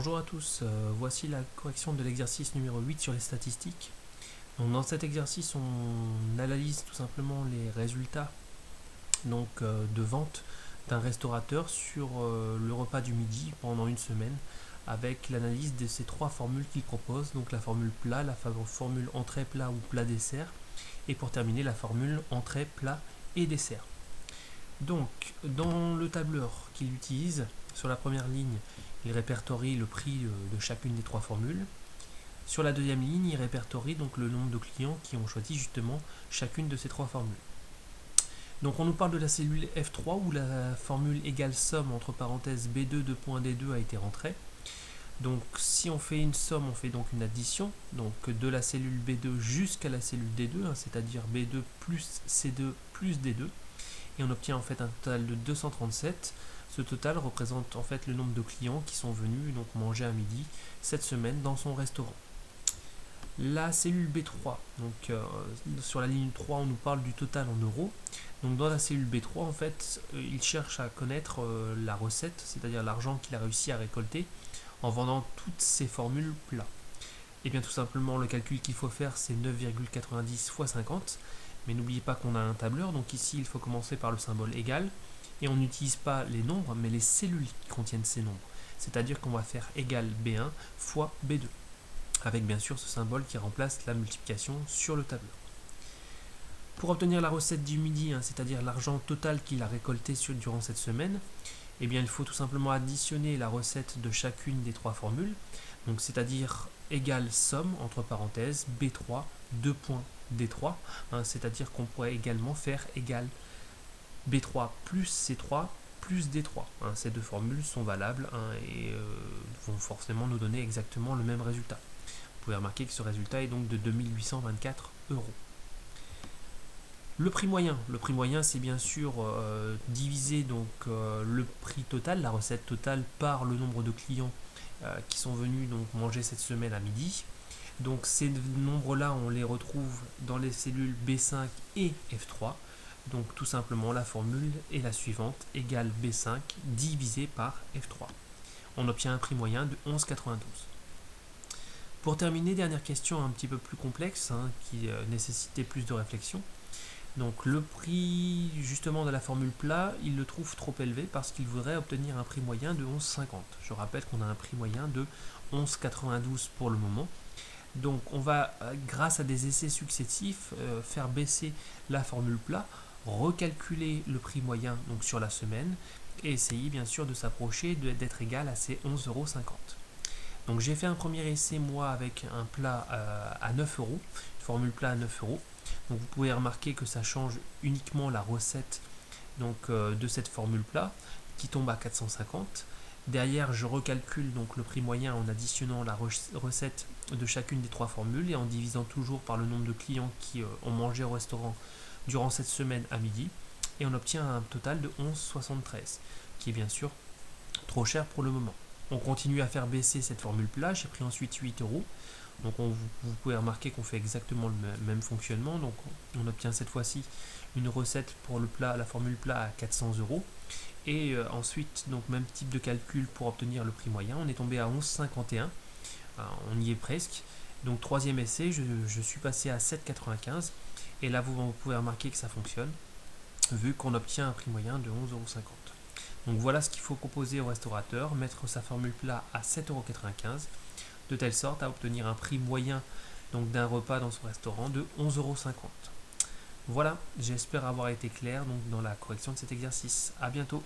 Bonjour à tous, voici la correction de l'exercice numéro 8 sur les statistiques. Donc, dans cet exercice, on analyse tout simplement les résultats de vente d'un restaurateur sur le repas du midi pendant une semaine avec l'analyse de ces trois formules qu'il propose, donc la formule plat, la formule entrée plat ou plat dessert et pour terminer la formule entrée plat et dessert. Donc dans le tableur qu'il utilise, sur la première ligne, il répertorie le prix de chacune des trois formules. Sur la deuxième ligne, il répertorie donc le nombre de clients qui ont choisi justement chacune de ces trois formules. Donc on nous parle de la cellule F3 où la formule égale somme entre parenthèses B2 D2 a été rentrée. Donc si on fait une somme, on fait donc une addition donc de la cellule B2 jusqu'à la cellule D2, c'est-à-dire B2 plus C2 plus D2, et on obtient en fait un total de 237. Ce total représente en fait le nombre de clients qui sont venus donc manger à midi cette semaine dans son restaurant. La cellule B3, donc sur la ligne 3, on nous parle du total en euros. Donc dans la cellule B3, en fait, il cherche à connaître la recette, c'est-à-dire l'argent qu'il a réussi à récolter en vendant toutes ces formules plats. Et bien tout simplement, le calcul qu'il faut faire, c'est 9,90 fois 50. Mais n'oubliez pas qu'on a un tableur, donc ici, il faut commencer par le symbole égal. Et on n'utilise pas les nombres, mais les cellules qui contiennent ces nombres. C'est-à-dire qu'on va faire égal B1 fois B2. Avec bien sûr ce symbole qui remplace la multiplication sur le tableur. Pour obtenir la recette du midi, c'est-à-dire l'argent total qu'il a récolté durant cette semaine, eh bien, il faut tout simplement additionner la recette de chacune des trois formules, donc c'est-à-dire égale somme, entre parenthèses, B3, 2 points D3, c'est-à-dire qu'on pourrait également faire égal B3 plus C3 plus D3. Ces deux formules sont valables et vont forcément nous donner exactement le même résultat. Vous pouvez remarquer que ce résultat est donc de 2824 €. Le prix moyen, c'est bien sûr diviser donc le prix total, la recette totale, par le nombre de clients qui sont venus donc manger cette semaine à midi. Donc ces nombres-là, on les retrouve dans les cellules B5 et F3. Donc tout simplement, la formule est la suivante, égale B5 divisé par F3. On obtient un prix moyen de 11,92. Pour terminer, dernière question un petit peu plus complexe, qui nécessitait plus de réflexion. Donc le prix justement de la formule plat, il le trouve trop élevé parce qu'il voudrait obtenir un prix moyen de 11,50. Je rappelle qu'on a un prix moyen de 11,92 pour le moment. Donc on va, grâce à des essais successifs, faire baisser la formule plat, recalculer le prix moyen donc sur la semaine et essayer bien sûr de s'approcher d'être égal à ces 11,50 €. Donc j'ai fait un premier essai moi avec un plat à 9 €, une formule plat à 9 €. Donc vous pouvez remarquer que ça change uniquement la recette de cette formule plat qui tombe à 450. Derrière, je recalcule donc le prix moyen en additionnant la recette de chacune des trois formules et en divisant toujours par le nombre de clients qui ont mangé au restaurant durant cette semaine à midi. Et on obtient un total de 11,73, qui est bien sûr trop cher pour le moment. On continue à faire baisser cette formule plat. J'ai pris ensuite 8 €. Donc vous pouvez remarquer qu'on fait exactement le même fonctionnement. Donc on obtient cette fois-ci une recette pour le plat, la formule plat à 400 €. Et ensuite, donc même type de calcul pour obtenir le prix moyen. On est tombé à 11,51. On y est presque. Donc troisième essai, je suis passé à 7,95. Et là, vous pouvez remarquer que ça fonctionne, vu qu'on obtient un prix moyen de 11,50 €. Donc voilà ce qu'il faut proposer au restaurateur, mettre sa formule plat à 7,95 €, de telle sorte à obtenir un prix moyen d'un repas dans son restaurant de 11,50 €. Voilà, j'espère avoir été clair dans la correction de cet exercice. A bientôt.